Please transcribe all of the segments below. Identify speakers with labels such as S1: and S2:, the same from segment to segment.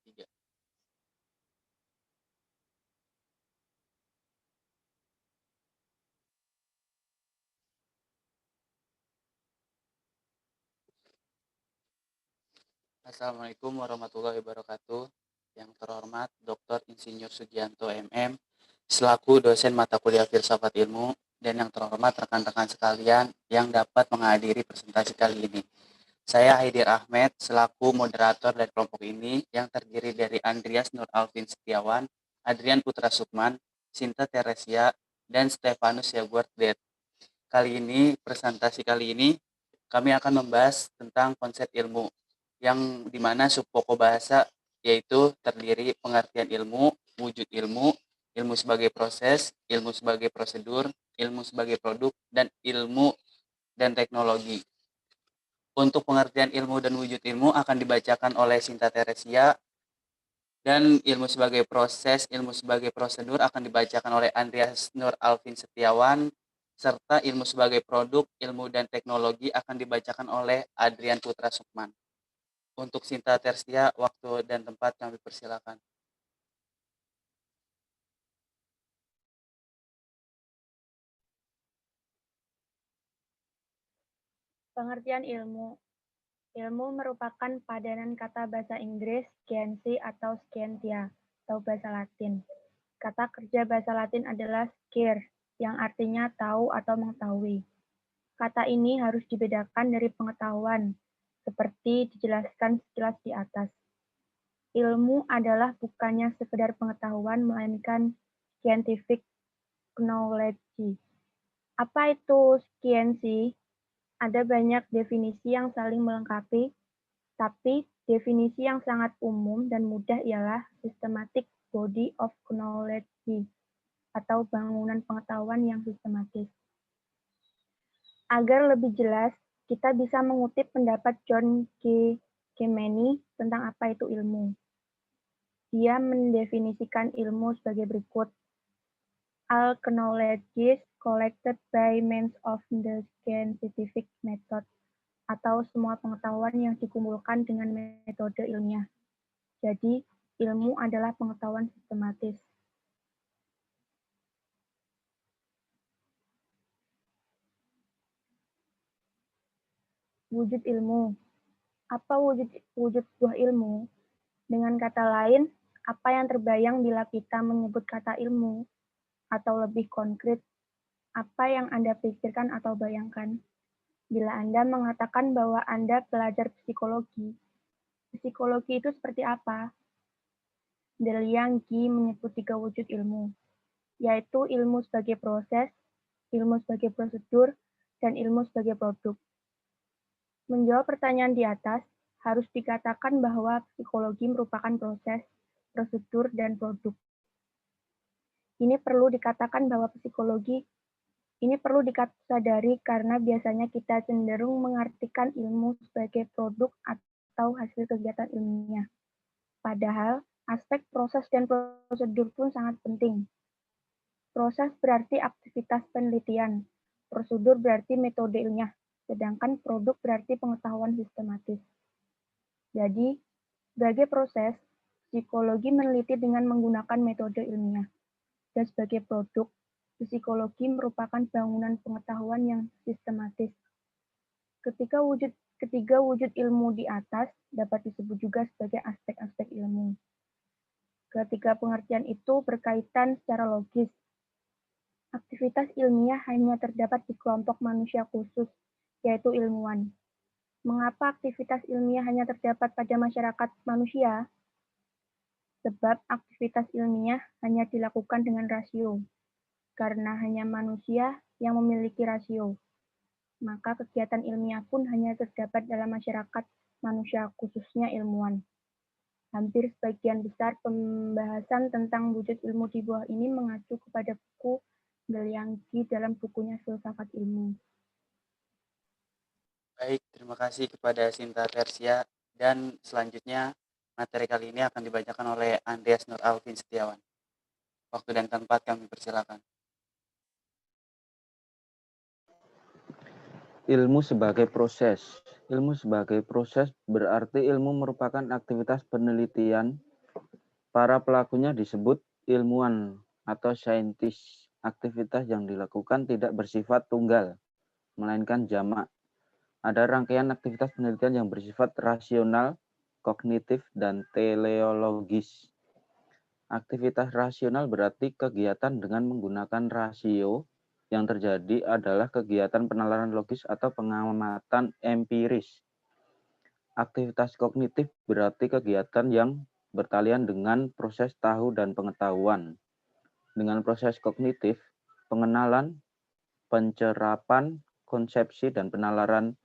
S1: 3. Assalamualaikum warahmatullahi wabarakatuh. Yang terhormat Dr. Insinyur Sugianto MM, selaku dosen mata kuliah Filsafat Ilmu, dan yang terhormat rekan-rekan sekalian yang dapat menghadiri presentasi kali ini. Saya Haidir Ahmed, selaku moderator dari kelompok ini yang terdiri dari Andreas Nur Alvin Setiawan, Adrian Putra Sukman, Sinta Teresia, dan Stefanus Yaguardet. Presentasi kali ini kami akan membahas tentang konsep ilmu yang dimana subpokok bahasa yaitu terdiri pengertian ilmu, wujud ilmu, ilmu sebagai proses, ilmu sebagai prosedur, ilmu sebagai produk, dan ilmu dan teknologi. Untuk pengertian ilmu dan wujud ilmu akan dibacakan oleh Sinta Teresia, dan ilmu sebagai proses, ilmu sebagai prosedur akan dibacakan oleh Andreas Nur Alvin Setiawan, serta ilmu sebagai produk, ilmu dan teknologi akan dibacakan oleh Adrian Putra Sukman. Untuk Sinta Tersia, waktu dan tempat kami persilakan.
S2: Pengertian ilmu. Ilmu merupakan padanan kata bahasa Inggris scientia atau scientia atau bahasa Latin. Kata kerja bahasa Latin adalah scire, yang artinya tahu atau mengetahui. Kata ini harus dibedakan dari pengetahuan, seperti dijelaskan sekilas di atas. Ilmu adalah bukannya sekedar pengetahuan, melainkan scientific knowledge. Apa itu science? Ada banyak definisi yang saling melengkapi, tapi definisi yang sangat umum dan mudah ialah systematic body of knowledge atau bangunan pengetahuan yang sistematis. Agar lebih jelas, kita bisa mengutip pendapat John G. Kemeny tentang apa itu ilmu. Dia mendefinisikan ilmu sebagai berikut. All knowledge collected by means of the scientific method, atau semua pengetahuan yang dikumpulkan dengan metode ilmiah. Jadi, ilmu adalah pengetahuan sistematis. Wujud ilmu. Apa wujud sebuah ilmu? Dengan kata lain, apa yang terbayang bila kita menyebut kata ilmu? Atau lebih konkret, apa yang Anda pikirkan atau bayangkan? Bila Anda mengatakan bahwa Anda pelajar psikologi itu seperti apa? Deliang Qi menyebut 3 wujud ilmu, yaitu ilmu sebagai proses, ilmu sebagai prosedur, dan ilmu sebagai produk. Menjawab pertanyaan di atas, harus dikatakan bahwa psikologi merupakan proses, prosedur, dan produk. Ini perlu dikatakan bahwa ini perlu disadari karena biasanya kita cenderung mengartikan ilmu sebagai produk atau hasil kegiatan ilmiah. Padahal, aspek proses dan prosedur pun sangat penting. Proses berarti aktivitas penelitian, prosedur berarti metode ilmiah, sedangkan produk berarti pengetahuan sistematis. Jadi, sebagai proses, psikologi meneliti dengan menggunakan metode ilmiah. Dan sebagai produk, psikologi merupakan bangunan pengetahuan yang sistematis. Ketiga wujud ilmu di atas dapat disebut juga sebagai aspek-aspek ilmu. Ketiga pengertian itu berkaitan secara logis. Aktivitas ilmiah hanya terdapat di kelompok manusia khusus, yaitu ilmuwan. Mengapa aktivitas ilmiah hanya terdapat pada masyarakat manusia? Sebab aktivitas ilmiah hanya dilakukan dengan rasio. Karena hanya manusia yang memiliki rasio, maka kegiatan ilmiah pun hanya terdapat dalam masyarakat manusia, khususnya ilmuwan. Hampir sebagian besar pembahasan tentang wujud ilmu di bawah ini mengacu kepada buku Deliang Qi dalam bukunya Filsafat Ilmu.
S1: Baik, terima kasih kepada Sinta Tersia, dan selanjutnya materi kali ini akan dibacakan oleh Andreas Nur Alvin Setiawan. Waktu dan tempat kami persilakan.
S3: Ilmu sebagai proses. Ilmu sebagai proses berarti ilmu merupakan aktivitas penelitian Para pelakunya disebut ilmuwan atau saintis. Aktivitas yang dilakukan tidak bersifat tunggal, melainkan jamak. Ada rangkaian aktivitas penelitian yang bersifat rasional, kognitif, dan teleologis. Aktivitas rasional berarti kegiatan dengan menggunakan rasio. Yang terjadi adalah kegiatan penalaran logis atau pengamatan empiris. Aktivitas kognitif berarti kegiatan yang bertalian dengan proses tahu dan pengetahuan. Dengan proses kognitif, pengenalan, pencerapan, konsepsi, dan penalaran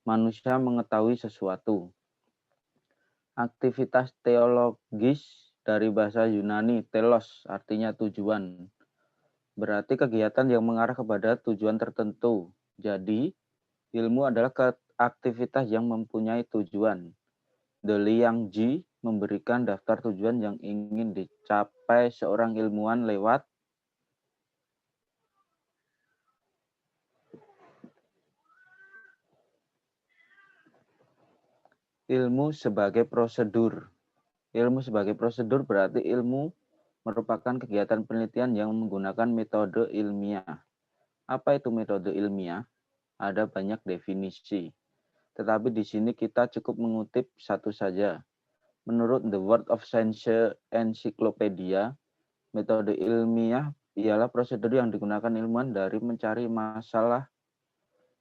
S3: manusia mengetahui sesuatu. Aktivitas teologis dari bahasa Yunani, telos, artinya tujuan. Berarti kegiatan yang mengarah kepada tujuan tertentu. Jadi, ilmu adalah aktivitas yang mempunyai tujuan. De Liang Ji memberikan daftar tujuan yang ingin dicapai seorang ilmuwan lewat ilmu sebagai prosedur. Ilmu sebagai prosedur berarti ilmu merupakan kegiatan penelitian yang menggunakan metode ilmiah. Apa itu metode ilmiah? Ada banyak definisi. Tetapi di sini kita cukup mengutip satu saja. Menurut The World of Science Encyclopedia, metode ilmiah ialah prosedur yang digunakan ilmuwan dari mencari masalah,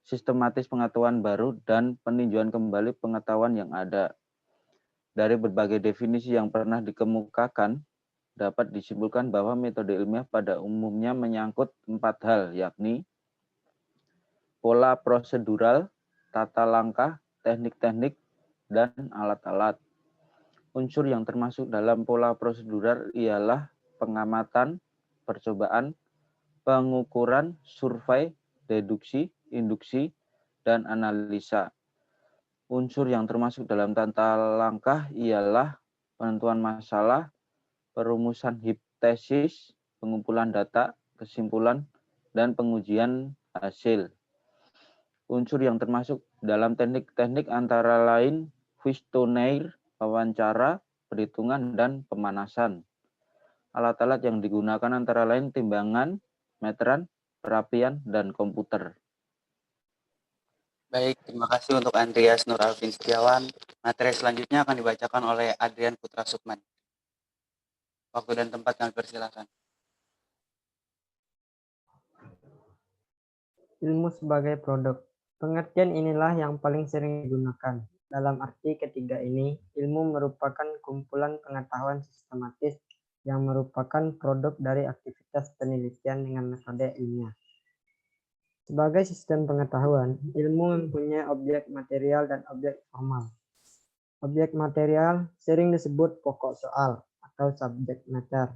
S3: sistematis pengetahuan baru, dan peninjauan kembali pengetahuan yang ada. Dari berbagai definisi yang pernah dikemukakan, dapat disimpulkan bahwa metode ilmiah pada umumnya menyangkut 4 hal, yakni pola prosedural, tata langkah, teknik-teknik, dan alat-alat. Unsur yang termasuk dalam pola prosedural ialah pengamatan, percobaan, pengukuran, survei, deduksi, induksi, dan analisa. Unsur yang termasuk dalam tata langkah ialah penentuan masalah, perumusan hipotesis, pengumpulan data, kesimpulan, dan pengujian hasil. Unsur yang termasuk dalam teknik-teknik antara lain questionnaire, wawancara, perhitungan, dan pemanasan. Alat-alat yang digunakan antara lain timbangan, meteran, perapian, dan komputer.
S1: Baik, terima kasih untuk Andreas Nur Alvin Setiawan. Materi selanjutnya akan dibacakan oleh Adrian Putra Sukman. Waktu dan tempat kami persilakan.
S4: Ilmu sebagai produk. Pengertian inilah yang paling sering digunakan. Dalam arti ketiga ini, ilmu merupakan kumpulan pengetahuan sistematis yang merupakan produk dari aktivitas penelitian dengan metode ilmiah. Sebagai sistem pengetahuan, ilmu mempunyai objek material dan objek formal. Objek material sering disebut pokok soal atau subject matter.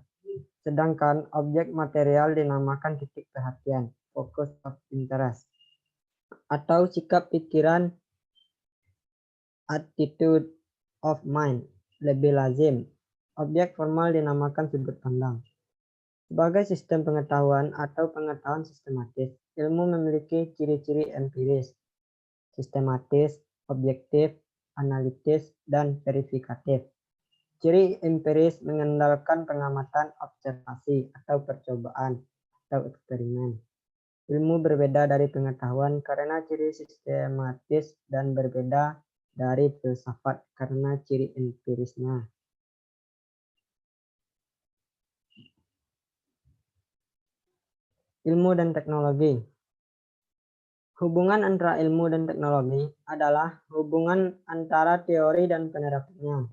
S4: Sedangkan objek material dinamakan titik perhatian, focus of interest, atau sikap pikiran, attitude of mind, lebih lazim. Objek formal dinamakan sudut pandang. Sebagai sistem pengetahuan atau pengetahuan sistematis, ilmu memiliki ciri-ciri empiris, sistematis, objektif, analitis, dan verifikatif. Ciri empiris mengandalkan pengamatan observasi atau percobaan atau eksperimen. Ilmu berbeda dari pengetahuan karena ciri sistematis dan berbeda dari filsafat karena ciri empirisnya. Ilmu dan teknologi. Hubungan antara ilmu dan teknologi adalah hubungan antara teori dan penerapannya.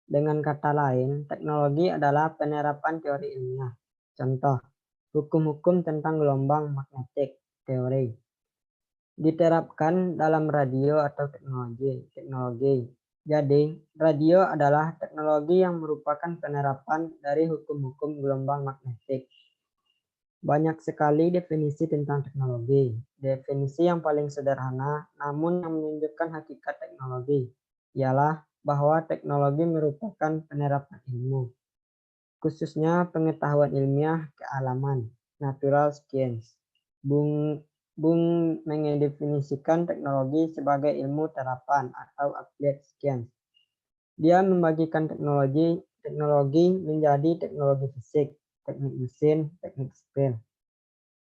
S4: Dengan kata lain, teknologi adalah penerapan teori ilmiah. Contoh, hukum-hukum tentang gelombang magnetik, teori, diterapkan dalam radio atau teknologi. Jadi, radio adalah teknologi yang merupakan penerapan dari hukum-hukum gelombang magnetik. Banyak sekali definisi tentang teknologi. Definisi yang paling sederhana, namun yang menunjukkan hakikat teknologi, ialah bahwa teknologi merupakan penerapan ilmu, khususnya pengetahuan ilmiah kealaman, natural science. Bung mendefinisikan teknologi sebagai ilmu terapan atau applied science. Dia membagikan teknologi teknologi menjadi teknologi fisik, teknik mesin, teknik sipil,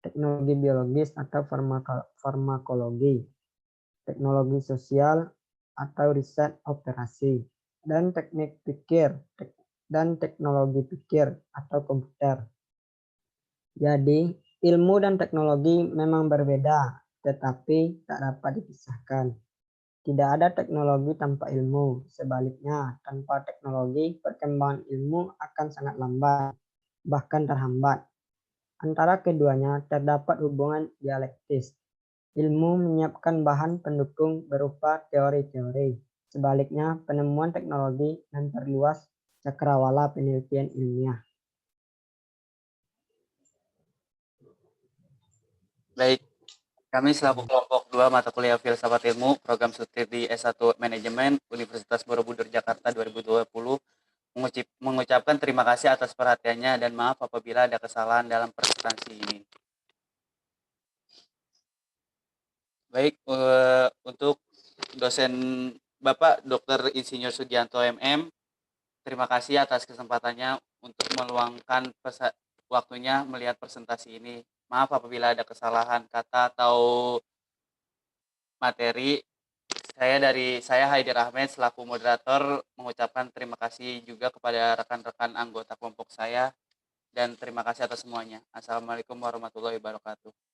S4: teknologi biologis atau farmakologi, teknologi sosial atau riset operasi, dan teknik pikir dan teknologi pikir atau komputer. Jadi, ilmu dan teknologi memang berbeda, tetapi tak dapat dipisahkan. Tidak ada teknologi tanpa ilmu. Sebaliknya, tanpa teknologi, perkembangan ilmu akan sangat lambat, bahkan terhambat. Antara keduanya terdapat hubungan dialektis. Ilmu menyiapkan bahan pendukung berupa teori-teori. Sebaliknya, penemuan teknologi memperluas cakrawala penelitian ilmiah.
S1: Baik, kami selaku kelompok 2 mata kuliah Filsafat Ilmu, program studi S1 Manajemen Universitas Borobudur Jakarta 2020 mengucapkan terima kasih atas perhatiannya dan maaf apabila ada kesalahan dalam presentasi ini. Baik, untuk dosen Bapak Dr. Insinyur Sugianto MM, terima kasih atas kesempatannya untuk meluangkan waktunya melihat presentasi ini. Maaf apabila ada kesalahan kata atau materi. Saya Haidir Ahmed selaku moderator mengucapkan terima kasih juga kepada rekan-rekan anggota kelompok saya dan terima kasih atas semuanya. Assalamualaikum warahmatullahi wabarakatuh.